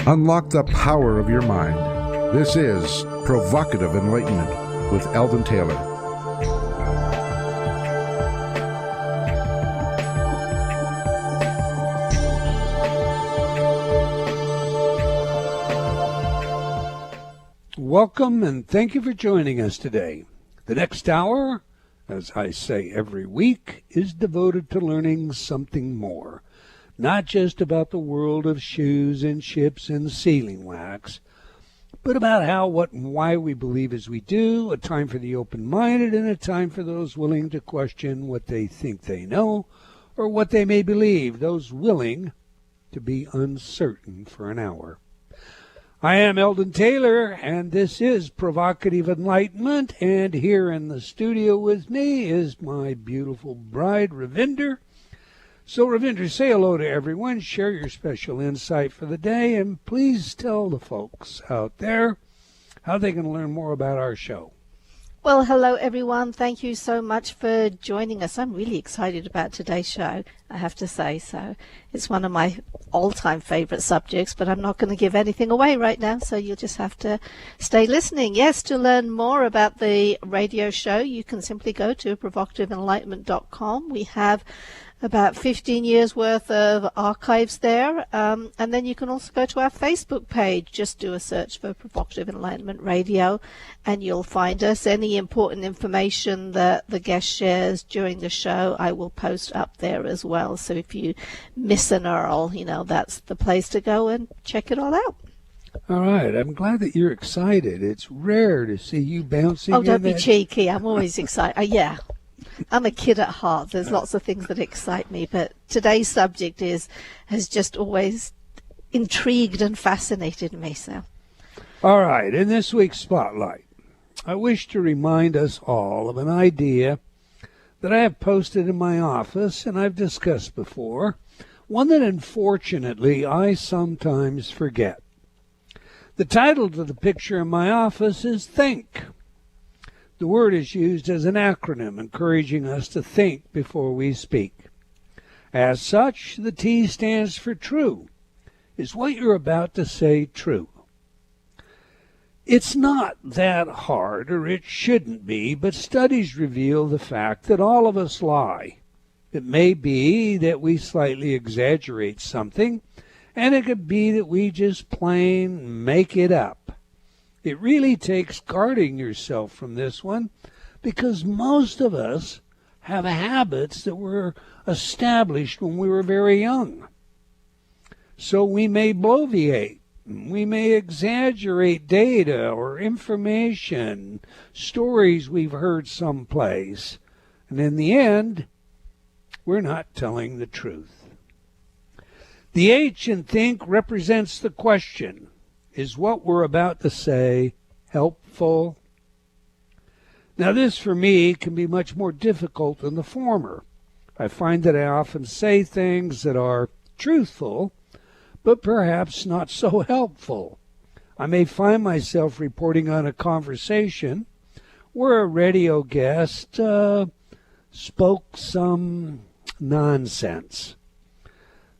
Unlock the power of your mind. This is Provocative Enlightenment with Eldon Taylor. Welcome and thank you for joining us today. The next hour, as I say every week, is devoted to learning something more. Not just about the world of shoes and ships and sealing wax, but about how, what, and why we believe as we do, a time for the open-minded and a time for those willing to question what they think they know or what they may believe, those willing to be uncertain for an hour. I am Eldon Taylor, and this is Provocative Enlightenment, and here in the studio with me is my beautiful bride, Ravinder. So, Ravinder, say hello to everyone, share your special insight for the day, and please tell the folks out there how they can learn more about our show. Well, hello, everyone. Thank you so much for joining us. I'm really excited about today's show, I have to say so. It's one of my all-time favorite subjects, but I'm not going to give anything away right now, so you'll just have to stay listening. Yes, to learn more about the radio show, you can simply go to provocativeenlightenment.com. We have about 15 years worth of archives there, and then you can also go to our Facebook page. Just do a search for Provocative Enlightenment Radio and you'll find us. Any important information that the guest shares during the show, I will post up there as well. So if you miss an Earl, that's the place to go and check it all out. All right, I'm glad that you're excited. It's rare to see you bouncing. Oh, don't be cheeky. I'm always excited. Yeah. I'm a kid at heart. There's lots of things that excite me, but today's subject has just always intrigued and fascinated me. So, all right, in this week's Spotlight, I wish to remind us all of an idea that I have posted in my office and I've discussed before, one that unfortunately I sometimes forget. The title to the picture in my office is Think. The word is used as an acronym, encouraging us to think before we speak. As such, the T stands for true. Is what you're about to say true? It's not that hard, or it shouldn't be, but studies reveal the fact that all of us lie. It may be that we slightly exaggerate something, and it could be that we just plain make it up. It really takes guarding yourself from this one, because most of us have habits that were established when we were very young. So we may bloviate, we may exaggerate data or information, stories we've heard someplace, and in the end, we're not telling the truth. The H in think represents the question. Is what we're about to say helpful? Now this for me can be much more difficult than the former. I find that I often say things that are truthful, but perhaps not so helpful. I may find myself reporting on a conversation where a radio guest spoke some nonsense.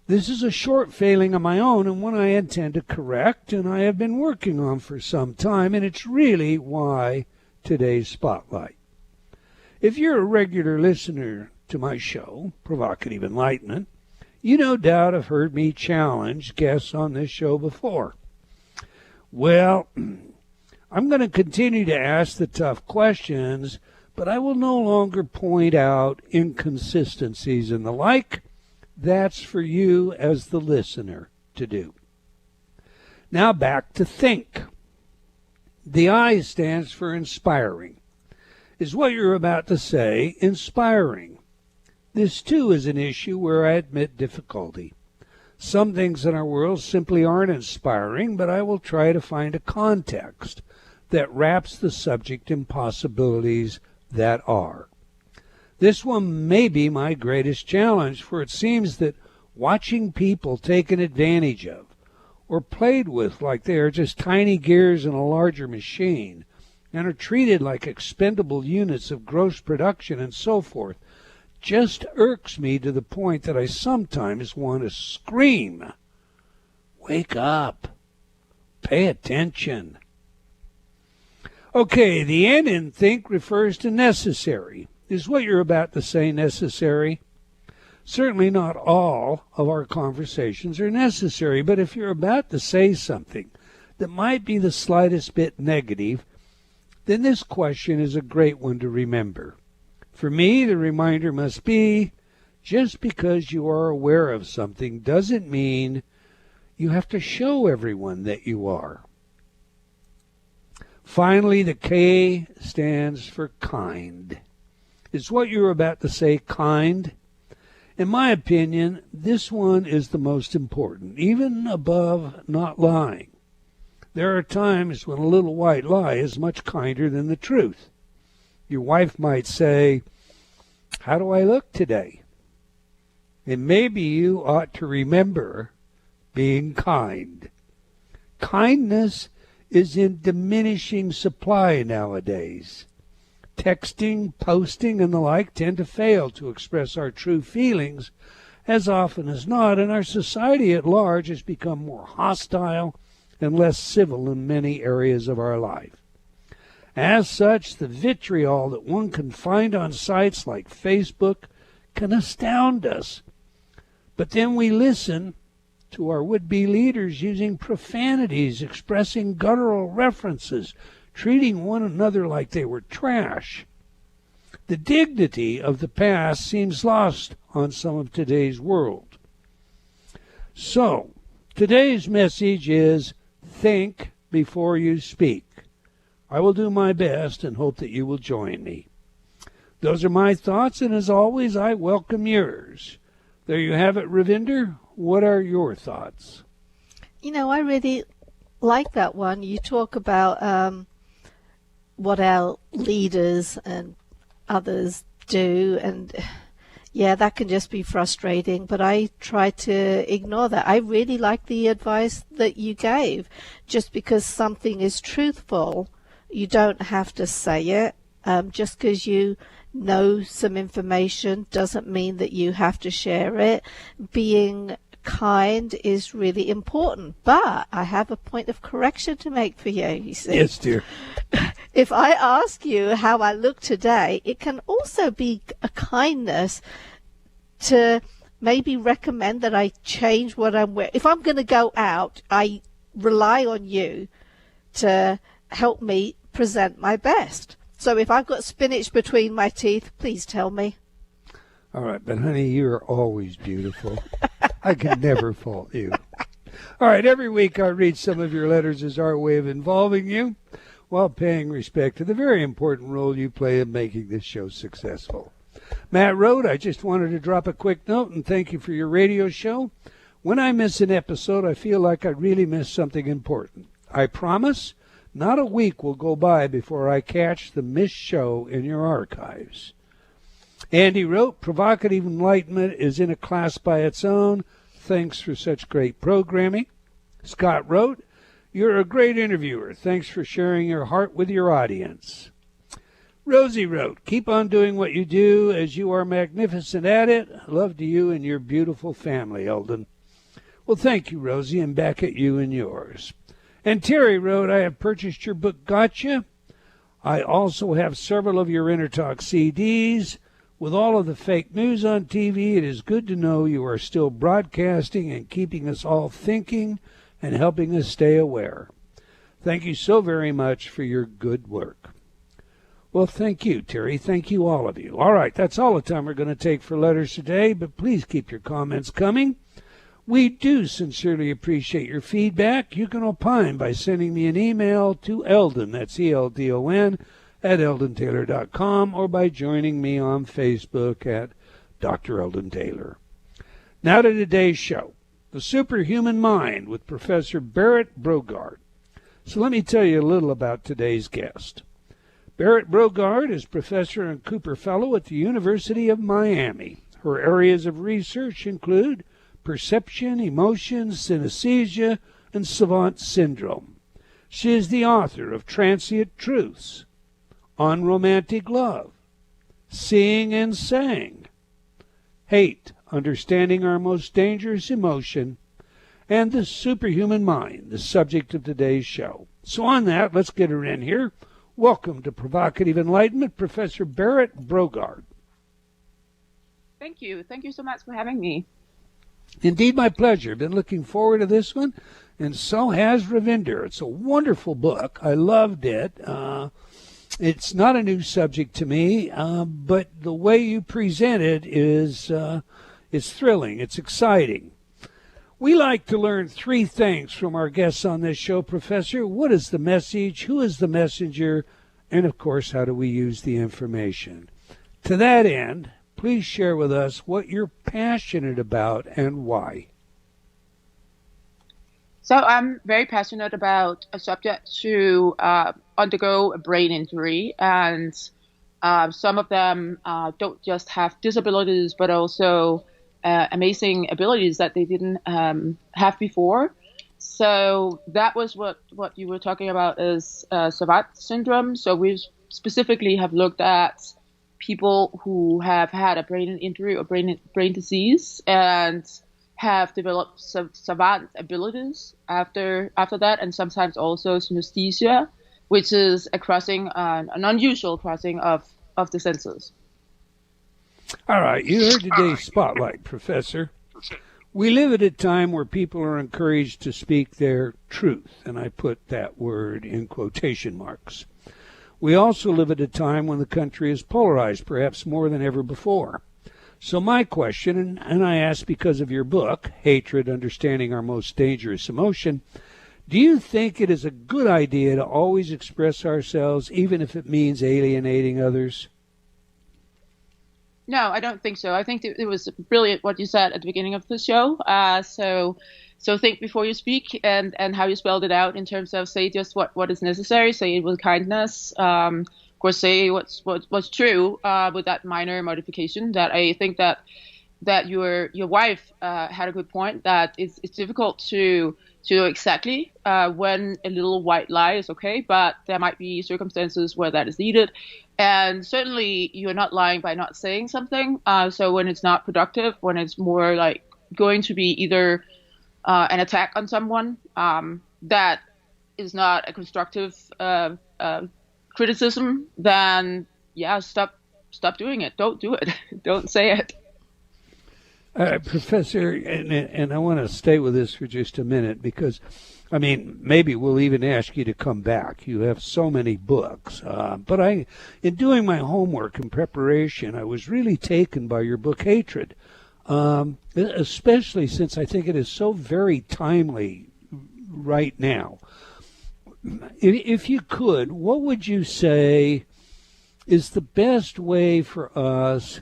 This is a short failing of my own and one I intend to correct and I have been working on for some time, and it's really why today's Spotlight. If you're a regular listener to my show, Provocative Enlightenment, you no doubt have heard me challenge guests on this show before. Well, I'm going to continue to ask the tough questions, but I will no longer point out inconsistencies and the like. That's for you as the listener to do. Now back to think. The I stands for inspiring. Is what you're about to say inspiring? This too is an issue where I admit difficulty. Some things in our world simply aren't inspiring, but I will try to find a context that wraps the subject in possibilities that are. This one may be my greatest challenge, for it seems that watching people taken advantage of or played with like they are just tiny gears in a larger machine and are treated like expendable units of gross production and so forth just irks me to the point that I sometimes want to scream, "Wake up! Pay attention. Okay, the N in think refers to necessary. Is what you're about to say necessary? Certainly not all of our conversations are necessary, but if you're about to say something that might be the slightest bit negative, then this question is a great one to remember. For me, the reminder must be, just because you are aware of something doesn't mean you have to show everyone that you are. Finally, the K stands for kind. Is what you're about to say kind? In my opinion, this one is the most important, even above not lying. There are times when a little white lie is much kinder than the truth. Your wife might say, "How do I look today?" And maybe you ought to remember being kind. Kindness is in diminishing supply nowadays. Texting, posting, and the like tend to fail to express our true feelings as often as not, and our society at large has become more hostile and less civil in many areas of our life. As such, the vitriol that one can find on sites like Facebook can astound us. But then we listen to our would-be leaders using profanities, expressing guttural references, treating one another like they were trash. The dignity of the past seems lost on some of today's world. So, today's message is think before you speak. I will do my best and hope that you will join me. Those are my thoughts, and as always, I welcome yours. There you have it, Ravinder. What are your thoughts? You know, I really like that one. You talk about what our leaders and others do, and yeah, that can just be frustrating, but I try to ignore that. I really like the advice that you gave. Just because something is truthful, you don't have to say it. Just because you know some information doesn't mean that you have to share it. Being kind is really important, but I have a point of correction to make for you, you see. Yes, dear. If I ask you how I look today, it can also be a kindness to maybe recommend that I change what I'm wearing. If I'm going to go out, I rely on you to help me present my best. So if I've got spinach between my teeth, please tell me. All right, but honey, you're always beautiful. I can never fault you. All right, every week I read some of your letters as our way of involving you while paying respect to the very important role you play in making this show successful. Matt wrote, I just wanted to drop a quick note and thank you for your radio show. When I miss an episode, I feel like I really missed something important. I promise not a week will go by before I catch the missed show in your archives. Andy wrote, Provocative Enlightenment is in a class by its own. Thanks for such great programming. Scott wrote, you're a great interviewer. Thanks for sharing your heart with your audience. Rosie wrote, keep on doing what you do as you are magnificent at it. Love to you and your beautiful family, Eldon. Well, thank you, Rosie, and back at you and yours. And Terry wrote, I have purchased your book, Gotcha. I also have several of your Inner Talk CDs. With all of the fake news on TV, it is good to know you are still broadcasting and keeping us all thinking and helping us stay aware. Thank you so very much for your good work. Well, thank you, Terry. Thank you, all of you. All right, that's all the time we're going to take for letters today, but please keep your comments coming. We do sincerely appreciate your feedback. You can opine by sending me an email to Eldon, that's ELDON, at eldontaylor.com, or by joining me on Facebook at Dr. Eldon Taylor. Now to today's show, The Superhuman Mind with Professor Berit Brogaard. So let me tell you a little about today's guest. Berit Brogaard is professor and Cooper Fellow at the University of Miami. Her areas of research include perception, emotions, synesthesia, and Savate Syndrome. She is the author of Transient Truths, On Romantic Love, Seeing and Saying, Hate, Understanding Our Most Dangerous Emotion, and the Superhuman Mind, the subject of today's show. So on that, let's get her in here. Welcome to Provocative Enlightenment, Professor Berit Brogaard. Thank you. Thank you so much for having me. Indeed, my pleasure. Been looking forward to this one, and so has Ravinder. It's a wonderful book. I loved it. It's not a new subject to me, but the way you present it is thrilling. It's exciting. We like to learn three things from our guests on this show, Professor. What is the message? Who is the messenger? And, of course, how do we use the information? To that end, please share with us what you're passionate about and why. So I'm very passionate about a subject to undergo a brain injury, and some of them don't just have disabilities, but also amazing abilities that they didn't have before. So that was what you were talking about is Savate Syndrome. So we specifically have looked at people who have had a brain injury or brain disease and have developed savant abilities after that, and sometimes also synesthesia, which is a crossing, an unusual crossing of the senses. All right, you heard today's spotlight, Professor. We live at a time where people are encouraged to speak their truth, and I put that word in quotation marks. We also live at a time when the country is polarized, perhaps more than ever before. So my question, and I ask because of your book, Hatred, Understanding Our Most Dangerous Emotion, do you think it is a good idea to always express ourselves, even if it means alienating others? No, I don't think so. I think it was brilliant what you said at the beginning of the show. So think before you speak, and how you spelled it out in terms of say just what is necessary, say it with kindness. Of course, say what's true with that minor modification. That I think that your wife had a good point. That it's difficult to know exactly when a little white lie is okay, but there might be circumstances where that is needed. And certainly you're not lying by not saying something. So when it's not productive, when it's more like going to be either an attack on someone, that is not a constructive criticism, then yeah, stop doing it. Don't do it. Don't say it. Professor, and I want to stay with this for just a minute because, I mean, maybe we'll even ask you to come back. You have so many books. But in doing my homework and preparation, I was really taken by your book, Hatred, especially since I think it is so very timely right now. If you could, what would you say is the best way for us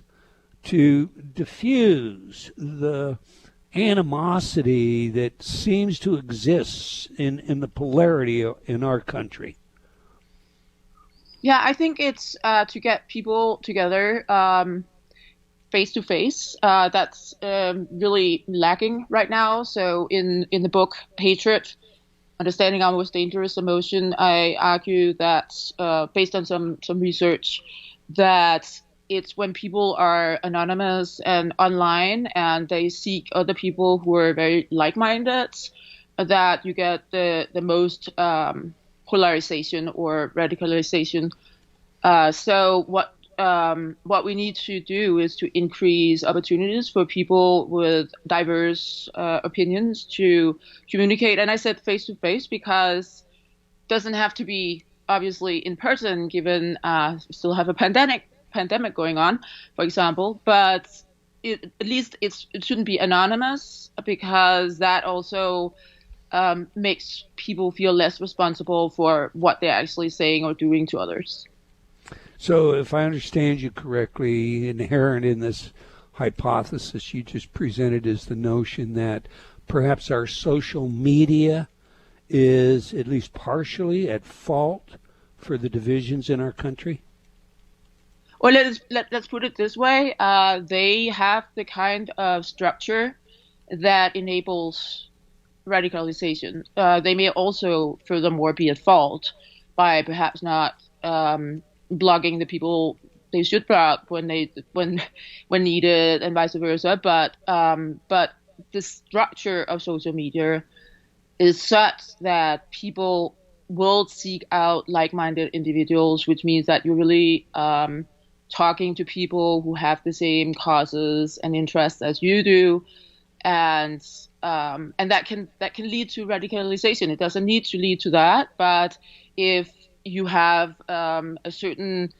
to diffuse the animosity that seems to exist in the polarity in our country? Yeah, I think it's to get people together face to face. That's really lacking right now. So in the book Hatred, Understanding Our Most Dangerous Emotion, I argue that based on some research, that it's when people are anonymous and online and they seek other people who are very like-minded that you get the most polarization or radicalization. So what we need to do is to increase opportunities for people with diverse opinions to communicate. And I said face-to-face because it doesn't have to be obviously in person, given we still have a pandemic going on, for example, but at least it shouldn't be anonymous, because that also makes people feel less responsible for what they're actually saying or doing to others. So if I understand you correctly, inherent in this hypothesis you just presented is the notion that perhaps our social media is at least partially at fault for the divisions in our country? Or let's put it this way. They have the kind of structure that enables radicalization. They may also, furthermore, be at fault by perhaps not blogging the people they should block when needed, and vice versa. But the structure of social media is such that people will seek out like-minded individuals, which means that you're really talking to people who have the same causes and interests as you do, and that can lead to radicalization. It doesn't need to lead to that, but if you have a certain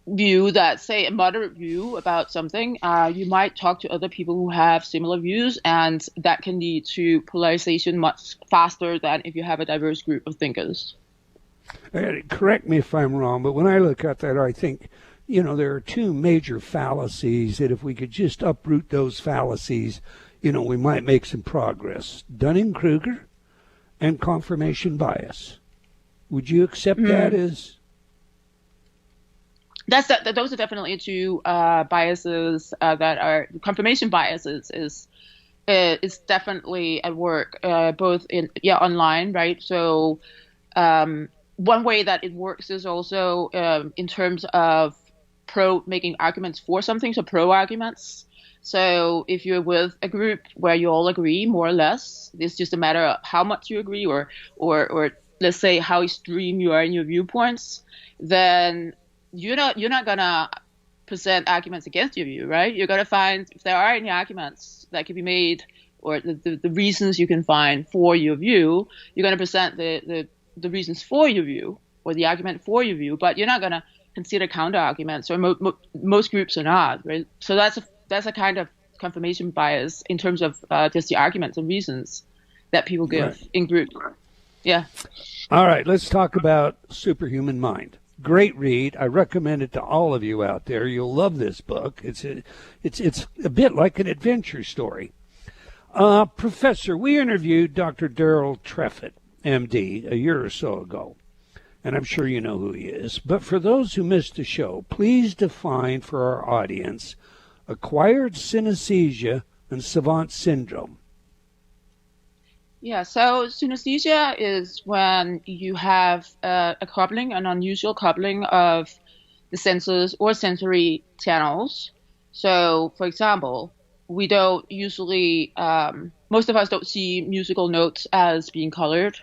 view, that say a moderate view about something, you might talk to other people who have similar views, and that can lead to polarization much faster than if you have a diverse group of thinkers. Correct me if I'm wrong, but when I look at that, I think, there are two major fallacies that if we could just uproot those fallacies, we might make some progress. Dunning-Kruger and confirmation bias. Would you accept that as... Those are definitely two biases that are confirmation biases is definitely at work both in online, right? So one way that it works is also in terms of making arguments for something, so pro arguments. So if you're with a group where you all agree more or less, it's just a matter of how much you agree, or let's say how extreme you are in your viewpoints, then you're not gonna present arguments against your view, right? You're gonna find, if there are any arguments that can be made, or the reasons you can find for your view, you're gonna present the reasons for your view, or the argument for your view, but you're not gonna consider counter arguments, or most groups are not, right? So that's a kind of confirmation bias in terms of just the arguments and reasons that people give in groups. Yeah. All right, let's talk about Superhuman Mind. Great read. I recommend it to all of you out there. You'll love this book. It's a bit like an adventure story. Professor, we interviewed Dr. Daryl Treffitt, MD, a year or so ago, and I'm sure you know who he is. But for those who missed the show, please define for our audience acquired synesthesia and Savate Syndrome. Yeah, so synesthesia is when you have a coupling, an unusual coupling of the senses or sensory channels. So, for example, we don't usually, most of us don't see musical notes as being colored,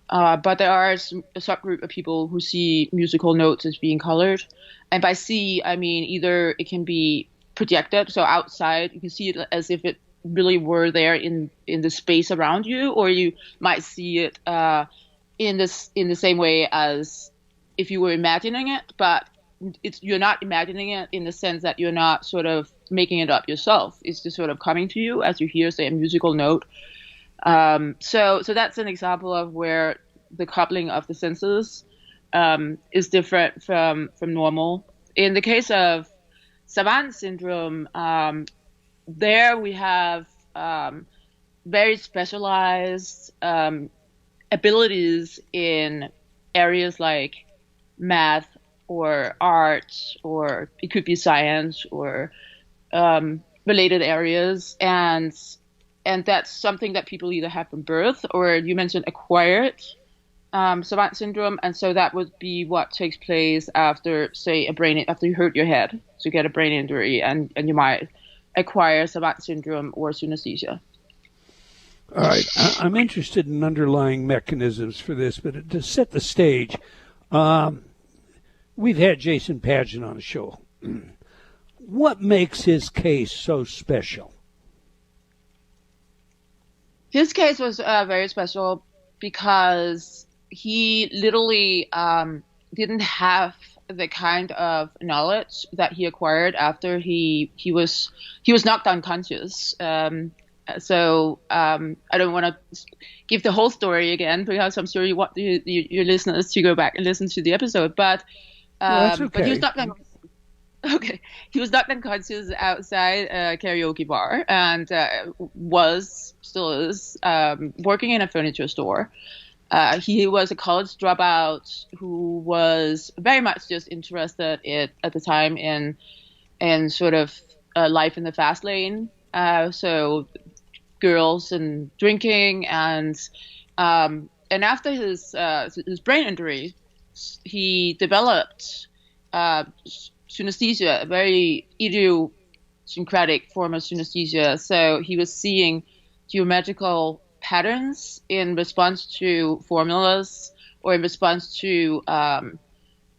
but there are a subgroup of people who see musical notes as being colored. And by see, I mean either it can be projected, so outside, you can see it as if it really were there in the space around you, or you might see it in the same way as if you were imagining it, but you're not imagining it in the sense that you're not sort of making it up yourself. It's just sort of coming to you as you hear, say, a musical note. So that's an example of where the coupling of the senses is different from normal. In the case of Savate Syndrome, there we have very specialized abilities in areas like math or art, or it could be science, or related areas, and that's something that people either have from birth, or you mentioned acquired Savate Syndrome, and so that would be what takes place after, say, after you hurt your head, so you get a brain injury, and you might acquire Savate Syndrome or synesthesia. All right, I'm interested in underlying mechanisms for this, but to set the stage, we've had Jason Padgett on the show. What makes his case so special? His case was very special because he literally didn't have the kind of knowledge that he acquired after he was knocked unconscious. So I don't want to give the whole story again, because I'm sure you want your listeners to go back and listen to the episode. But that's okay. But he was knocked unconscious. Okay, he was knocked unconscious outside a karaoke bar, and still is working in a furniture store. He was a college dropout who was very much just interested at the time in sort of life in the fast lane. So girls and drinking, and after his brain injury, he developed synesthesia, a very idiosyncratic form of synesthesia. So he was seeing geometrical patterns in response to formulas or in response to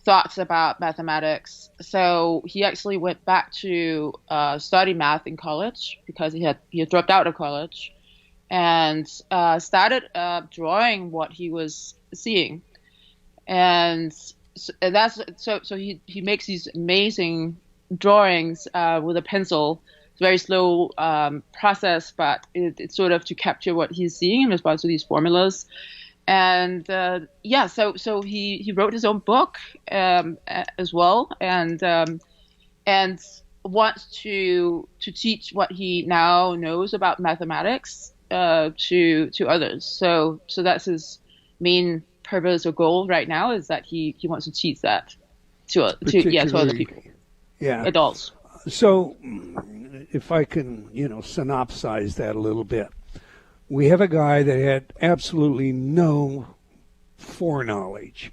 thoughts about mathematics. So he actually went back to study math in college because he had dropped out of college, and started drawing what he was seeing. And that's so he makes these amazing drawings with a pencil. It's a very slow process, but it's sort of to capture what he's seeing in response to these formulas. And so he wrote his own book as well, and wants to teach what he now knows about mathematics to others. So that's his main purpose or goal right now, is that he wants to teach that to other people, adults. So if I can synopsize that a little bit. We have a guy that had absolutely no foreknowledge.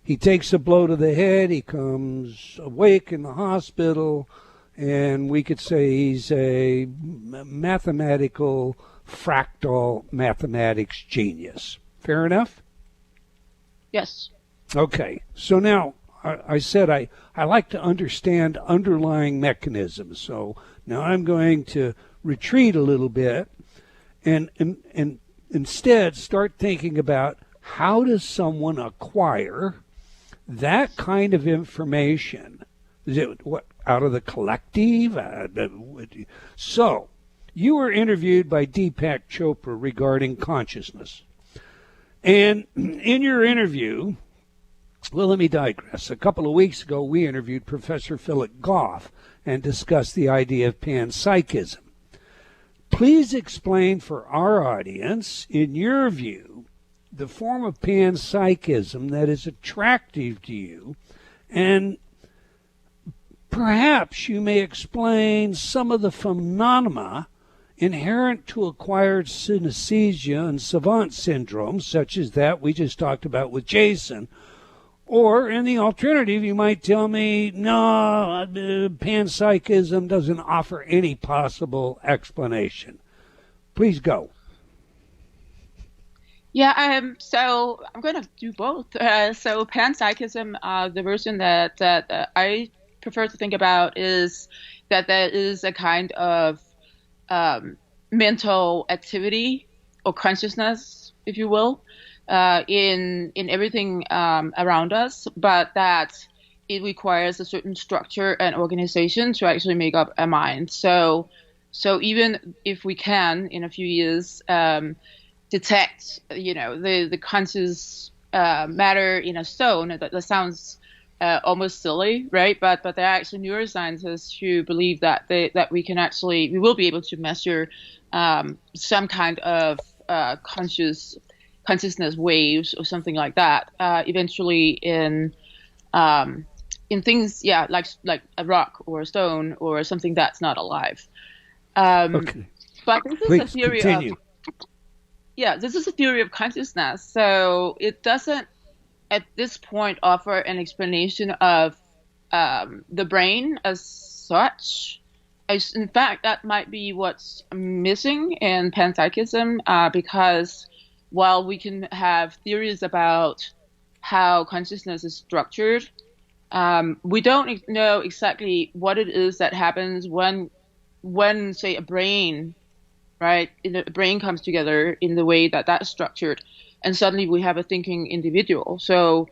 He takes a blow to the head, he comes awake in the hospital, and we could say he's a mathematical, fractal mathematics genius. Fair enough? Yes. Okay. So now, I said I like to understand underlying mechanisms. So now I'm going to retreat a little bit and instead start thinking about how does someone acquire that kind of information? Is it out of the collective? So you were interviewed by Deepak Chopra regarding consciousness. And in your interview, well, let me digress. A couple of weeks ago, we interviewed Professor Philip Goff and discussed the idea of panpsychism. Please explain for our audience, in your view, the form of panpsychism that is attractive to you, and perhaps you may explain some of the phenomena inherent to acquired synesthesia and savant syndrome, such as that we just talked about with Jason. Or, in the alternative, you might tell me, no, panpsychism doesn't offer any possible explanation. Please go. Yeah, so I'm going to do both. So panpsychism, the version that I prefer to think about is that there is a kind of mental activity or consciousness, if you will, in everything around us, but that it requires a certain structure and organization to actually make up a mind. So even if we can, in a few years, detect, the conscious matter in a stone, that sounds almost silly, right? But there are actually neuroscientists who believe that we will be able to measure some kind of consciousness waves or something like that, eventually in things, like a rock or a stone or something that's not alive. Okay. But this is Please, a theory continue. this is a theory of consciousness. So it doesn't, at this point, offer an explanation of the brain as such. In fact, that might be what's missing in panpsychism, because while we can have theories about how consciousness is structured, we don't know exactly what it is that happens when say, a brain, right? A brain comes together in the way that that's structured, and suddenly we have a thinking individual. So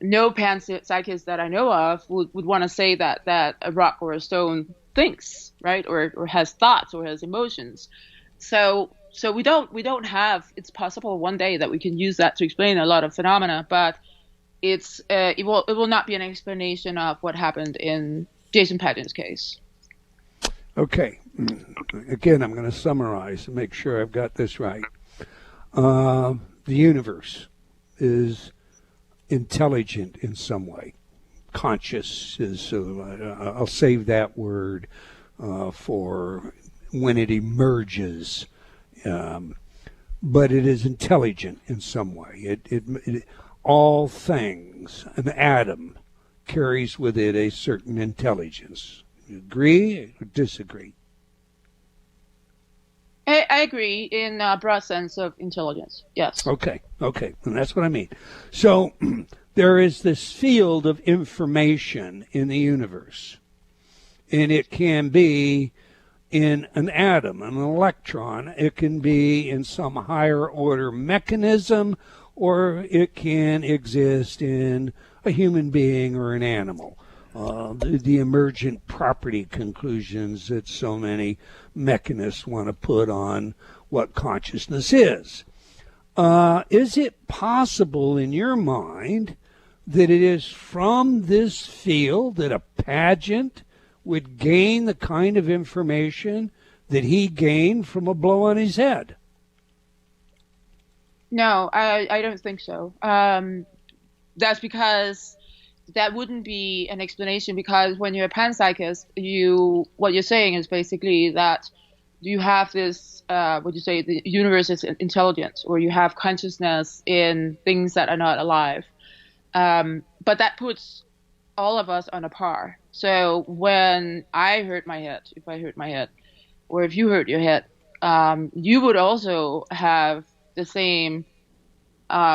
no panpsychist that I know of would want to say that a rock or a stone thinks, right? Or has thoughts or has emotions. So we don't have. It's possible one day that we can use that to explain a lot of phenomena, but it will not be an explanation of what happened in Jason Padgett's case. Okay. Again, I'm going to summarize and make sure I've got this right. The universe is intelligent in some way. Conscious is, I'll save that word for when it emerges. But it is intelligent in some way. It all things, an atom, carries with it a certain intelligence. You agree or disagree? I agree in a broad sense of intelligence. Yes. Okay, and that's what I mean. So there is this field of information in the universe, and it can be in an atom, an electron. It can be in some higher order mechanism, or it can exist in a human being or an animal. The emergent property conclusions that so many mechanists want to put on what consciousness is. Is it possible in your mind that it is from this field that a pageant would gain the kind of information that he gained from a blow on his head? No, I don't think so. That's because that wouldn't be an explanation, because when you're a panpsychist, what you're saying is basically that you have this, the universe is intelligent, or you have consciousness in things that are not alive. But that puts all of us on a par. So when I hurt my head, if I hurt my head, or if you hurt your head, you would also have the same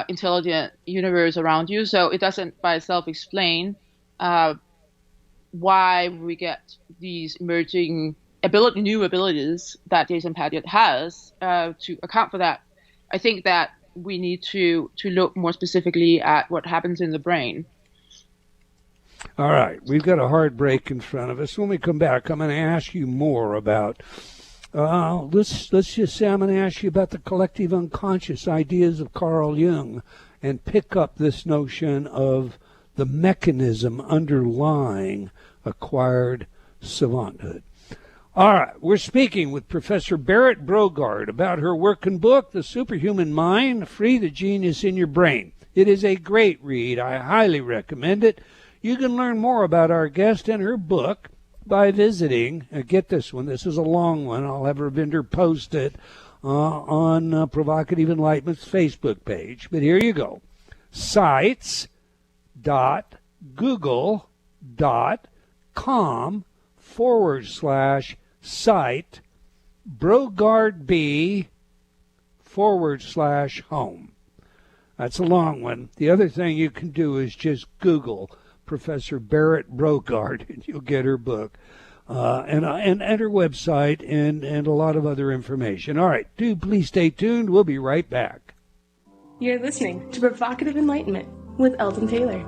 intelligent universe around you. So it doesn't by itself explain why we get these emerging new abilities that Jason Paget has to account for that. I think that we need to look more specifically at what happens in the brain. All right, we've got a hard break in front of us. When we come back, I'm going to ask you more about let's just say I'm going to ask you about the collective unconscious ideas of Carl Jung, and pick up this notion of the mechanism underlying acquired savanthood. All right, we're speaking with Professor Berit Brogaard about her work and book, The Superhuman Mind, Free the Genius in Your Brain. It is a great read. I highly recommend it. You can learn more about our guest and her book by visiting, get this one, this is a long one, I'll have Ravinder post it on Provocative Enlightenment's Facebook page, but here you go, sites.google.com/site BrogardB/home. That's a long one. The other thing you can do is just Google Professor Berit Brogaard, and you'll get her book, and her website, and a lot of other information. All right, please stay tuned. We'll be right back. You're listening to Provocative Enlightenment with Eldon Taylor.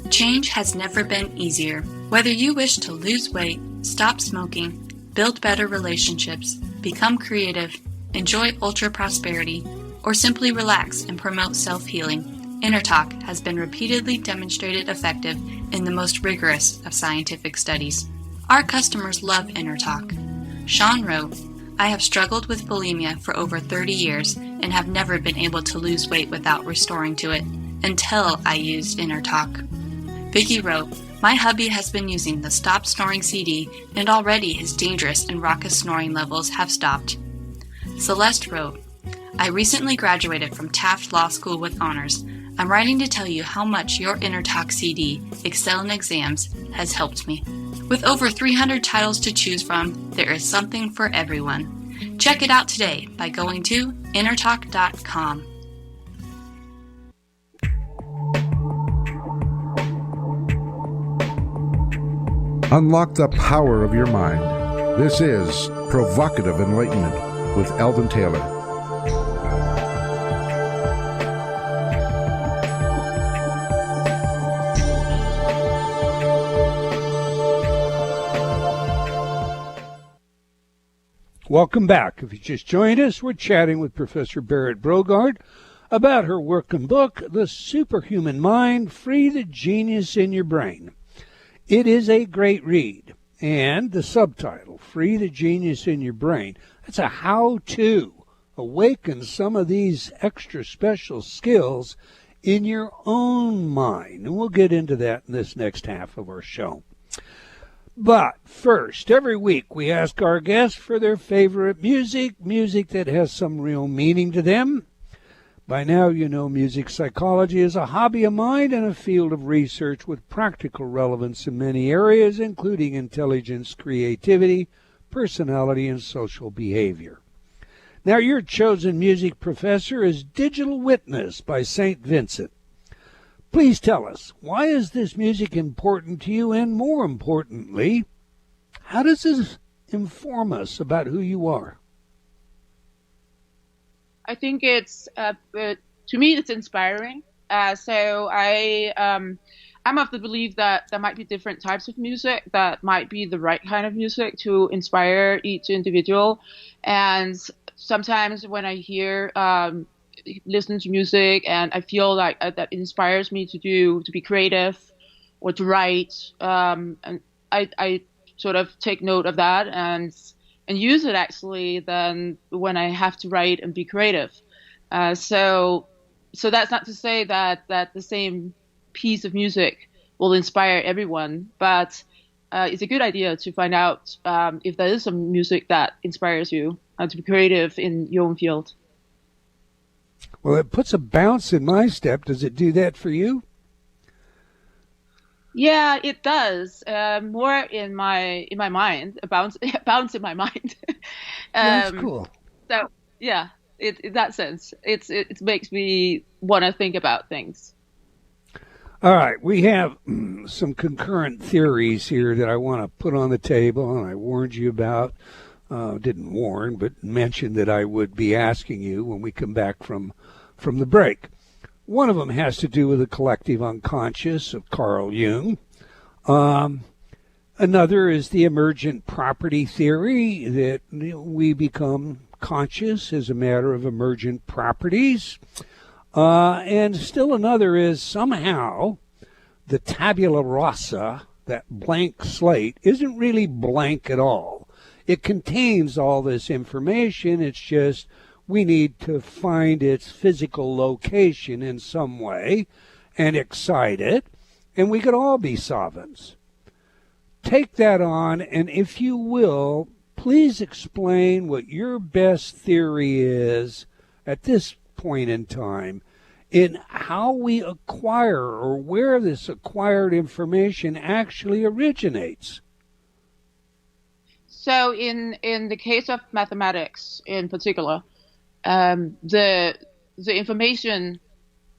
Change has never been easier. Whether you wish to lose weight, stop smoking, build better relationships, become creative, enjoy ultra prosperity, or simply relax and promote self-healing, InnerTalk has been repeatedly demonstrated effective in the most rigorous of scientific studies. Our customers love InnerTalk. Sean wrote, "I have struggled with bulimia for over 30 years and have never been able to lose weight without restoring to it until I used InnerTalk." Vicky wrote, "My hubby has been using the Stop Snoring CD and already his dangerous and raucous snoring levels have stopped." Celeste wrote, "I recently graduated from Taft Law School with honors. I'm writing to tell you how much your InnerTalk CD, Excel in Exams, has helped me. With over 300 titles to choose from, there is something for everyone. Check it out today by going to innertalk.com. Unlock the power of your mind. This is Provocative Enlightenment with Eldon Taylor. Welcome back. If you just joined us, we're chatting with Professor Berit Brogaard about her work and book, The Superhuman Mind, Free the Genius in Your Brain. It is a great read, and the subtitle, Free the Genius in Your Brain, that's a how-to awaken some of these extra special skills in your own mind. And we'll get into that in this next half of our show. But first, every week we ask our guests for their favorite music that has some real meaning to them. By now you know music psychology is a hobby of mine and a field of research with practical relevance in many areas, including intelligence, creativity, personality, and social behavior. Now, your chosen music professor is Digital Witness by St. Vincent. Please tell us, why is this music important to you, and more importantly, how does this inform us about who you are? I think it's, to me, it's inspiring. I'm of the belief that there might be different types of music that might be the right kind of music to inspire each individual. And sometimes when I listen to music and I feel like that inspires me to be creative or to write, and I sort of take note of that and use it actually then when I have to write and be creative. So that's not to say that the same piece of music will inspire everyone, but it's a good idea to find out if there is some music that inspires you to be creative in your own field. Well, it puts a bounce in my step. Does it do that for you? Yeah, it does. More in my mind, a bounce in my mind. That's cool. So yeah, in that sense, it makes me want to think about things. All right, we have some concurrent theories here that I want to put on the table, and I warned you about. Didn't warn, but mentioned that I would be asking you when we come back from the break. One of them has to do with the collective unconscious of Carl Jung. Another is the emergent property theory, that we become conscious as a matter of emergent properties. And still another is somehow the tabula rasa, that blank slate, isn't really blank at all. It contains all this information. It's just we need to find its physical location in some way and excite it, and we could all be savants. Take that on, and if you will, please explain what your best theory is at this point in time in how we acquire or where this acquired information actually originates. So in the case of mathematics in particular, the information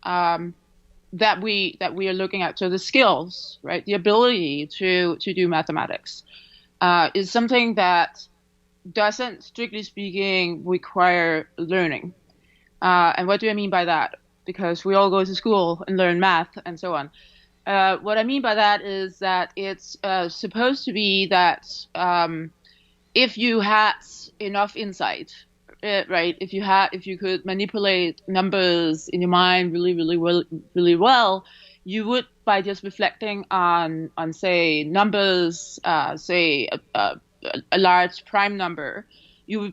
that we are looking at, so the skills, right, the ability to do mathematics, is something that doesn't, strictly speaking, require learning. And what do I mean by that? Because we all go to school and learn math and so on. What I mean by that is that it's supposed to be that if you had enough insight, right? If you could manipulate numbers in your mind really well, you would, by just reflecting on say numbers, say a large prime number,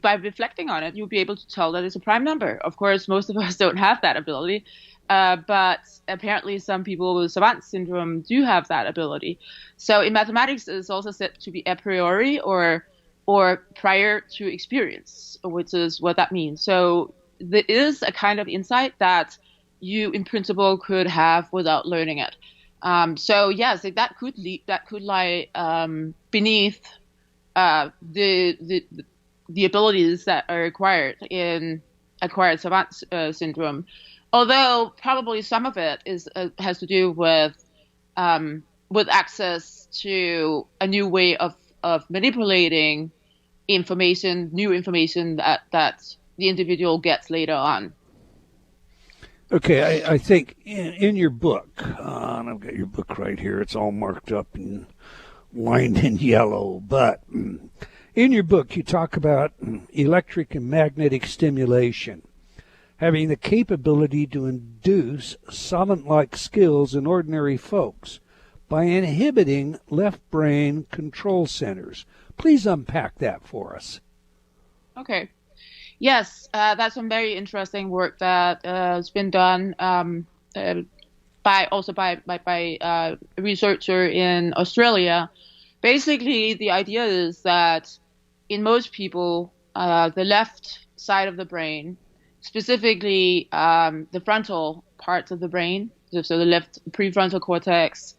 by reflecting on it, you'll be able to tell that it's a prime number. Of course, most of us don't have that ability, but apparently some people with Savate Syndrome do have that ability. So in mathematics, it's also said to be a priori or prior to experience, which is what that means. So there is a kind of insight that you, in principle, could have without learning it. So yes, that could lie beneath the abilities that are acquired in acquired Savate syndrome. Although probably some of it has to do with access to a new way of manipulating information, new information that the individual gets later on. Okay, I think in your book, and I've got your book right here, it's all marked up and lined in yellow, but in your book you talk about electric and magnetic stimulation having the capability to induce savant-like skills in ordinary folks by inhibiting left brain control centers. Please unpack that for us. Okay. Yes, that's some very interesting work that has been done by a researcher in Australia. Basically, the idea is that in most people, the left side of the brain, specifically the frontal parts of the brain, so the left prefrontal cortex,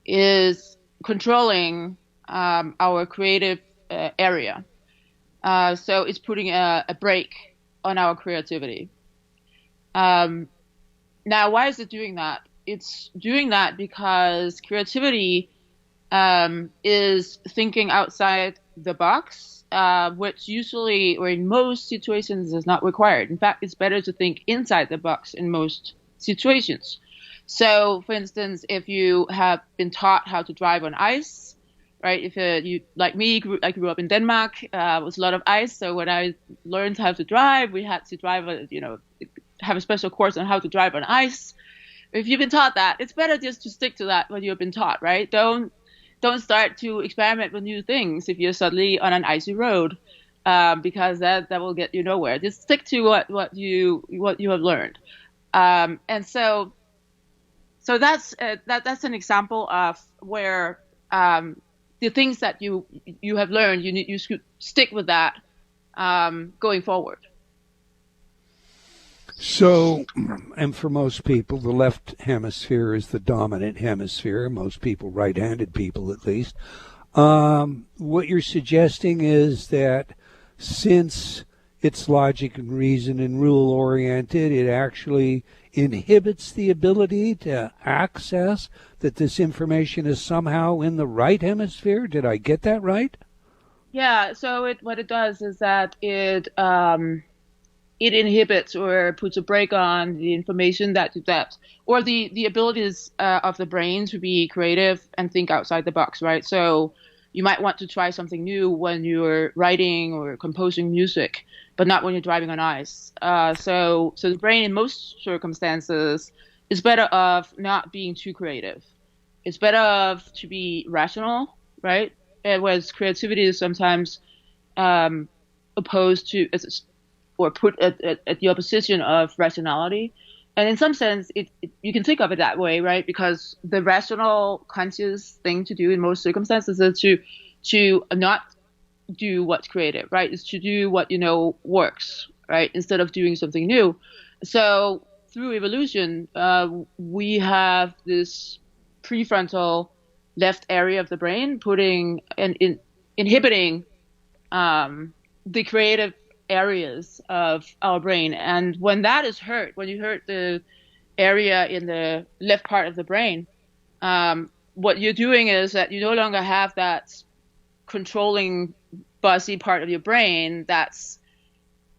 is controlling our creative area. So it's putting a brake on our creativity. Now, why is it doing that? It's doing that because creativity is thinking outside the box, which usually or in most situations is not required. In fact, it's better to think inside the box in most situations. So, for instance, if you have been taught how to drive on ice, right? If you, like me, I grew up in Denmark, it was a lot of ice. So when I learned how to drive, we had to drive, have a special course on how to drive on ice. If you've been taught that, it's better just to stick to that what you've been taught, right? Don't start to experiment with new things if you're suddenly on an icy road, because that will get you nowhere. Just stick to what you have learned, and so that's an example of where the things that you have learned, you should stick with that going forward. So, and for most people, the left hemisphere is the dominant hemisphere. Most people, right-handed people at least. What you're suggesting is that since it's logic and reason and rule-oriented, it actually inhibits the ability to access that this information is somehow in the right hemisphere. Did I get that right? Yeah, so what it does is that it inhibits or puts a brake on the information that or the abilities of the brain to be creative and think outside the box, right? So you might want to try something new when you're writing or composing music, but not when you're driving on ice. So the brain in most circumstances is better off not being too creative. It's better off to be rational, right? Whereas creativity is sometimes opposed to or put at the opposition of rationality. And in some sense, you can think of it that way, right? Because the rational, conscious thing to do in most circumstances is to not do what's creative, right? Is to do what you know works, right? Instead of doing something new. So through evolution, we have this prefrontal left area of the brain inhibiting the creative areas of our brain. And when that is hurt, when you hurt the area in the left part of the brain, what you're doing is that you no longer have that controlling buzzy part of your brain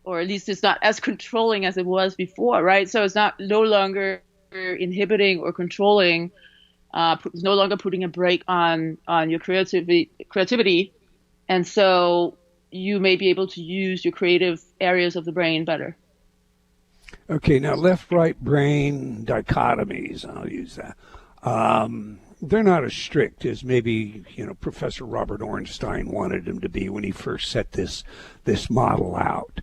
or at least it's not as controlling as it was before, right? So it's no longer inhibiting or controlling, it's no longer putting a brake on your creativity. And so you may be able to use your creative areas of the brain better. Okay, now left-right brain dichotomies, I'll use that. They're not as strict as maybe, Professor Robert Ornstein wanted them to be when he first set this model out.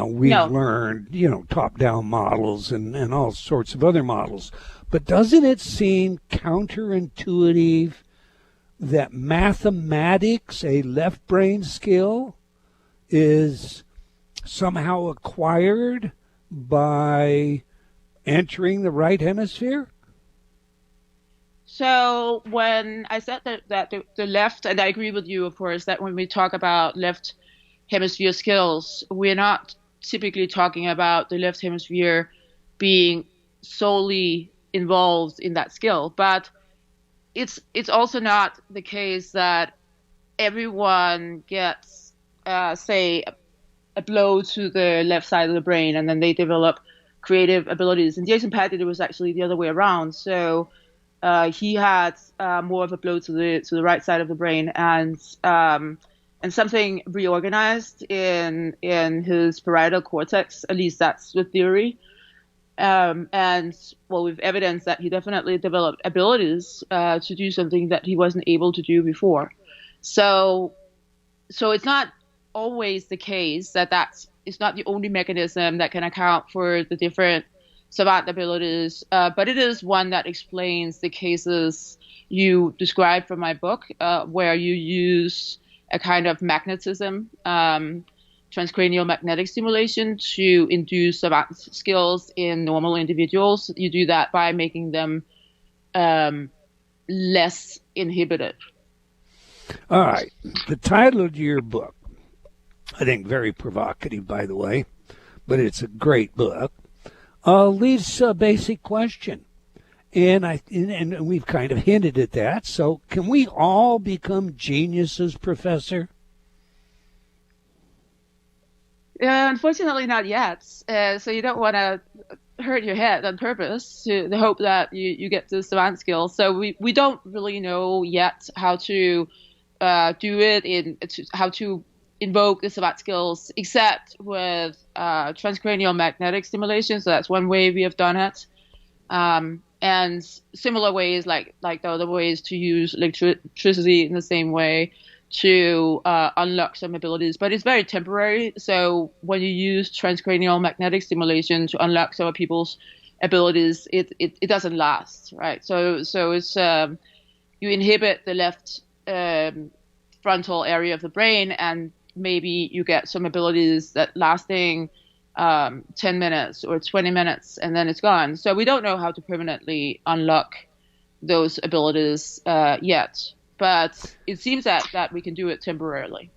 We've learned, top-down models and all sorts of other models. But doesn't it seem counterintuitive that mathematics, a left brain skill, is somehow acquired by entering the right hemisphere? So when I said that the left, and I agree with you, of course, that when we talk about left hemisphere skills, we're not typically talking about the left hemisphere being solely involved in that skill. But it's also not the case that everyone gets, say, a blow to the left side of the brain and then they develop creative abilities. And Jason Patton, it was actually the other way around. So he had more of a blow to the right side of the brain, and something reorganized in his parietal cortex. At least that's the theory. And we've evidence that he definitely developed abilities to do something that he wasn't able to do before. So it's not always the case it's not the only mechanism that can account for the different savant abilities, but it is one that explains the cases you described from my book, where you use a kind of magnetism, transcranial magnetic stimulation to induce savant skills in normal individuals. You do that by making them less inhibited. All right. The title of your book I think very provocative, by the way, but it's a great book, leaves a basic question. And we've kind of hinted at that. So can we all become geniuses, Professor? Unfortunately, not yet. So you don't want to hurt your head on purpose to the hope that you get the savant skill. So we don't really know yet how to do it, how to invoke the savant skills, except with transcranial magnetic stimulation. So that's one way we have done it. And similar ways, like the other ways to use electricity in the same way to unlock some abilities, but it's very temporary. So when you use transcranial magnetic stimulation to unlock some of people's abilities, it doesn't last, right? So it's you inhibit the left frontal area of the brain, and maybe you get some abilities that lasting 10 minutes or 20 minutes, and then it's gone. So we don't know how to permanently unlock those abilities yet, but it seems that we can do it temporarily.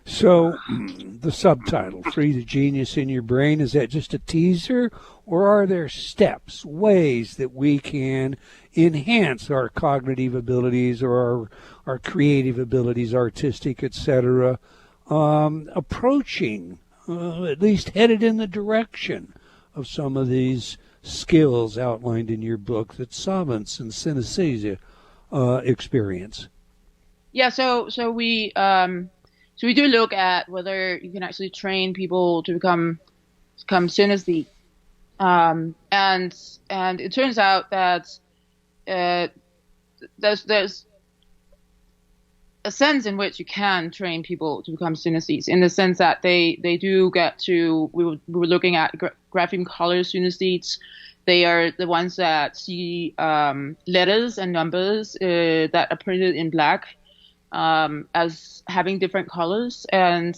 So the subtitle, Free the Genius in Your Brain, is that just a teaser, or are there steps, ways that we can enhance our cognitive abilities or our creative abilities, artistic, etc., approaching, at least headed in the direction of some of these skills outlined in your book that savants and synesthetes experience? Yeah, so we do look at whether you can actually train people to become synesthete, and it turns out that there's a sense in which you can train people to become synesthetes, in the sense that they do get to. We were looking at grapheme color synesthetes. They are the ones that see letters and numbers that are printed in black as having different colors, and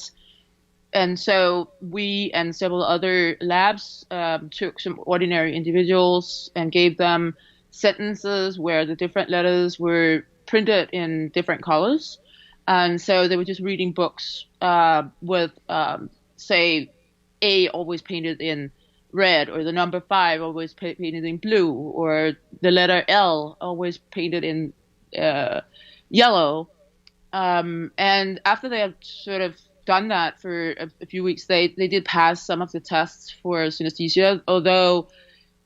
so we and several other labs took some ordinary individuals and gave them sentences where the different letters were printed in different colors, and so they were just reading books with say A always painted in red, or the number 5 always painted in blue, or the letter L always painted in yellow. And after they had sort of done that for a few weeks, they did pass some of the tests for synesthesia, although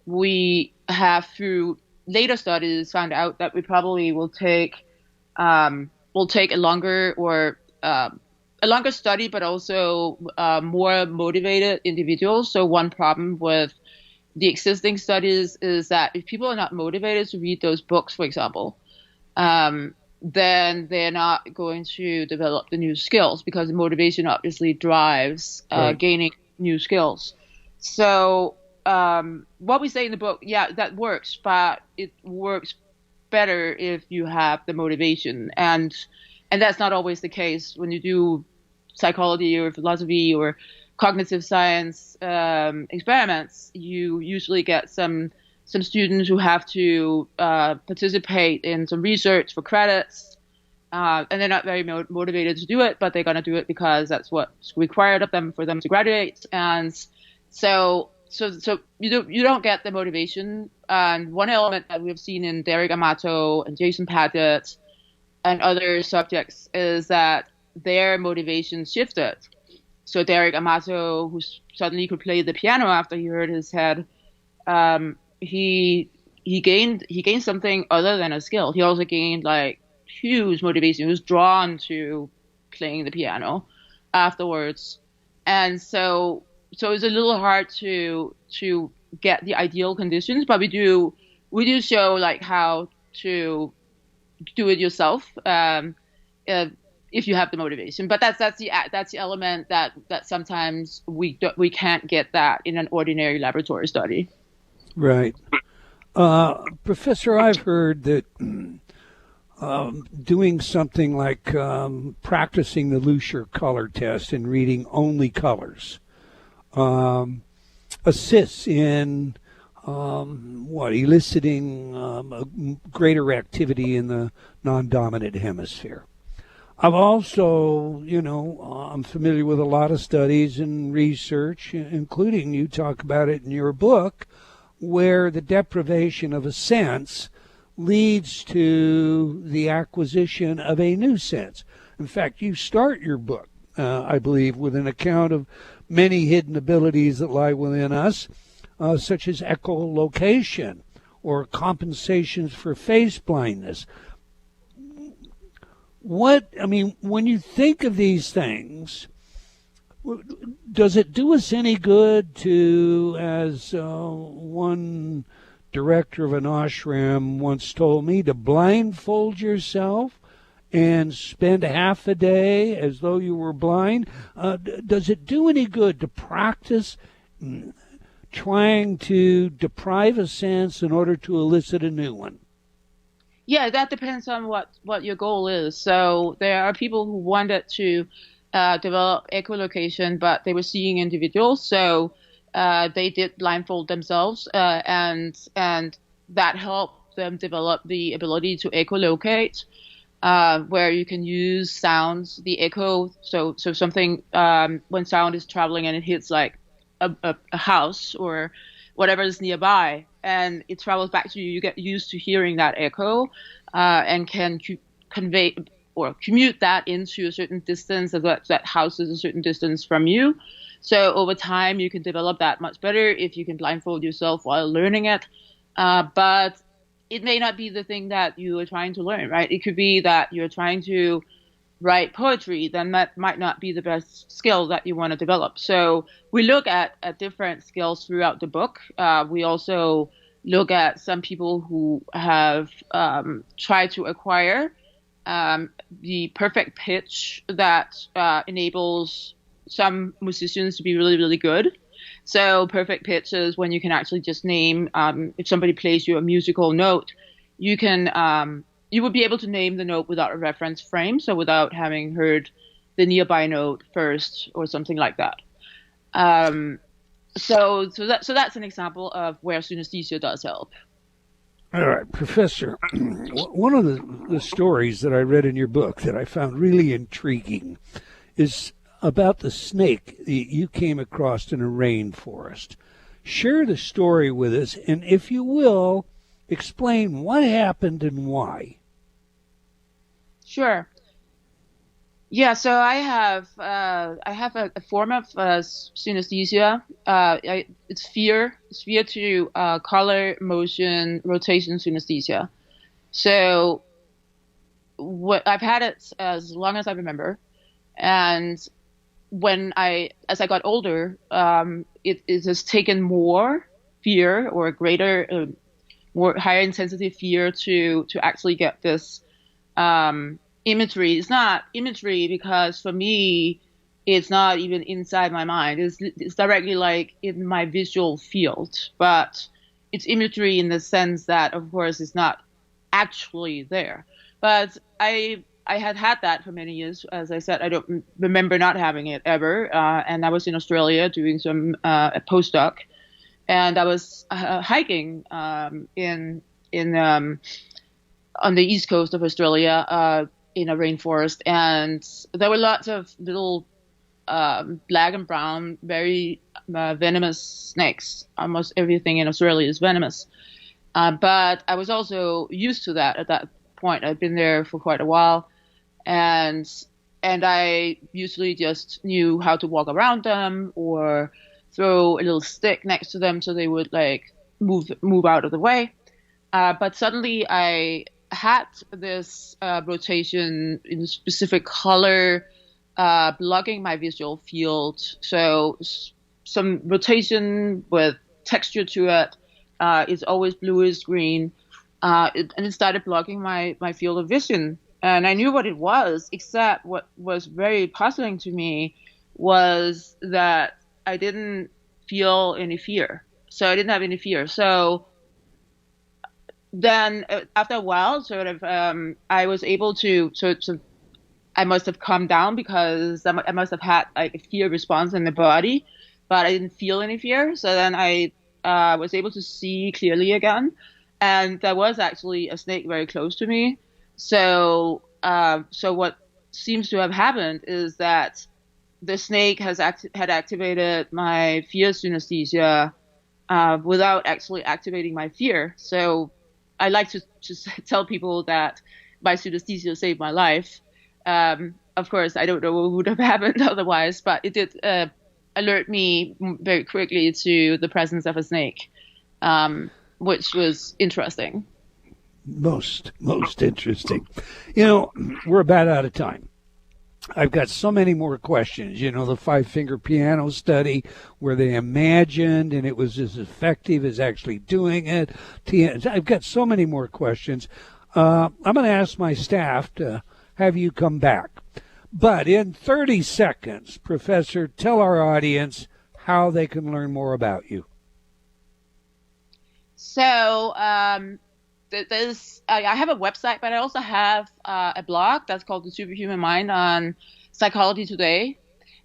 we have, through later studies, found out that we probably will take a longer study, but also more motivated individuals. So one problem with the existing studies is that if people are not motivated to read those books, for example, then they're not going to develop the new skills, because motivation obviously drives gaining new skills. So what we say in the book, yeah, that works, but it works better if you have the motivation, and that's not always the case when you do psychology or philosophy or cognitive science experiments. You usually get some students who have to participate in some research for credits, and they're not very motivated to do it, but they're going to do it because that's what's required of them for them to graduate. And so you don't get the motivation. And one element that we've seen in Derek Amato and Jason Padgett and other subjects is that their motivation shifted. So Derek Amato, who suddenly could play the piano after he hurt his head, he gained something other than a skill. He also gained like huge motivation. He was drawn to playing the piano afterwards, and so it's a little hard to get the ideal conditions, but we do show like how to do it yourself if you have the motivation. But that's the element that sometimes we can't get that in an ordinary laboratory study. Right. Professor, I've heard that doing something like practicing the Lucier color test and reading only colors assists in eliciting a greater activity in the non-dominant hemisphere. I've also, I'm familiar with a lot of studies and research, including you talk about it in your book, where the deprivation of a sense leads to the acquisition of a new sense. In fact, you start your book, I believe, with an account of many hidden abilities that lie within us, such as echolocation or compensations for face blindness. When you think of these things, does it do us any good to, as one director of an ashram once told me, to blindfold yourself and spend half a day as though you were blind? Does it do any good to practice trying to deprive a sense in order to elicit a new one? Yeah, that depends on what your goal is. So there are people who wanted to develop echolocation, but they were seeing individuals, so they did blindfold themselves, and that helped them develop the ability to echolocate, where you can use sounds, the echo. So something, when sound is traveling and it hits like a house or whatever is nearby, and it travels back to you, you get used to hearing that echo, and can convey or commute that into a certain distance, that house is a certain distance from you. So over time, you can develop that much better if you can blindfold yourself while learning it. But it may not be the thing that you are trying to learn, right? It could be that you're trying to write poetry, then that might not be the best skill that you want to develop. So we look at different skills throughout the book. We also look at some people who have tried to acquire the perfect pitch that enables some musicians to be really, really good. So perfect pitch is when you can actually just name, if somebody plays you a musical note, you can you would be able to name the note without a reference frame, so without having heard the nearby note first or something like that. So that's an example of where synesthesia does help. All right, Professor, one of the stories that I read in your book that I found really intriguing is about the snake that you came across in a rainforest. Share the story with us, and if you will, explain what happened and why. Sure. Yeah, so I have a form of synesthesia. It's sphere to color, motion, rotation synesthesia. So I've had it as long as I remember, and as I got older, it has taken more fear or greater, more higher intensity fear to actually get this imagery. It's not imagery because for me, it's not even inside my mind. It's directly like in my visual field, but it's imagery in the sense that, of course, it's not actually there. But I had that for many years. As I said, I don't remember not having it ever. And I was in Australia doing some a postdoc, and I was hiking on the east coast of Australia in a rainforest, and there were lots of little black and brown, very venomous snakes. Almost everything in Australia is venomous. But I was also used to that at that point. I'd been there for quite a while, and I usually just knew how to walk around them or throw a little stick next to them so they would like move out of the way. But suddenly I had this rotation in a specific color blocking my visual field. So some rotation with texture to it. It's always bluish green. And it started blocking my field of vision. And I knew what it was, except what was very puzzling to me was that I didn't feel any fear. So I didn't have any fear. So then after a while, sort of, I was able to I must have calmed down because I must have had like a fear response in the body, but I didn't feel any fear. So then I was able to see clearly again. And there was actually a snake very close to me. So what seems to have happened is that the snake had activated my fear synesthesia without actually activating my fear. So I like to just tell people that my synesthesia saved my life. Of course, I don't know what would have happened otherwise, but it did alert me very quickly to the presence of a snake, which was interesting. Most interesting. We're about out of time. I've got so many more questions. The 5-finger piano study where they imagined and it was as effective as actually doing it. I've got so many more questions. I'm going to ask my staff to have you come back. But in 30 seconds, Professor, tell our audience how they can learn more about you. So I have a website, but I also have a blog that's called The Superhuman Mind on Psychology Today.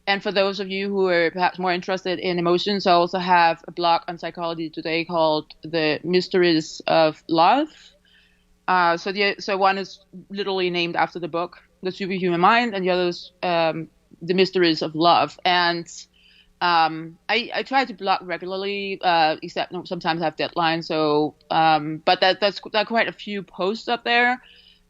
And for those of you who are perhaps more interested in emotions, I also have a blog on Psychology Today called The Mysteries of Love. So one is literally named after the book, The Superhuman Mind, and the other is The Mysteries of Love. And I try to blog regularly, except sometimes I have deadlines. So, but there are quite a few posts up there.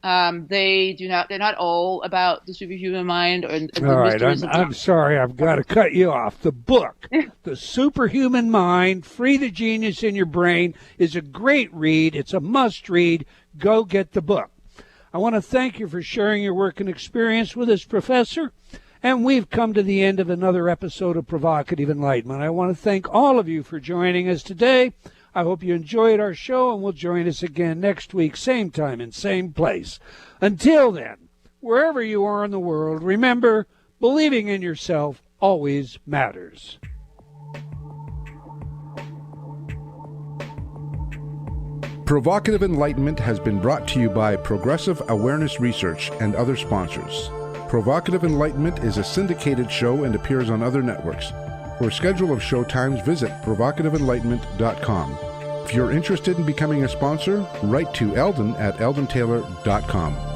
They're not all about the superhuman mind and the mysteries of love. I'm sorry, I've got to cut you off. The book, The Superhuman Mind, Free the Genius in Your Brain, is a great read. It's a must read. Go get the book. I want to thank you for sharing your work and experience with us, Professor. And we've come to the end of another episode of Provocative Enlightenment. I want to thank all of you for joining us today. I hope you enjoyed our show and will join us again next week, same time and same place. Until then, wherever you are in the world, remember, believing in yourself always matters. Provocative Enlightenment has been brought to you by Progressive Awareness Research and other sponsors. Provocative Enlightenment is a syndicated show and appears on other networks. For a schedule of show times, visit provocativeenlightenment.com. If you're interested in becoming a sponsor, write to Eldon at eldontaylor.com.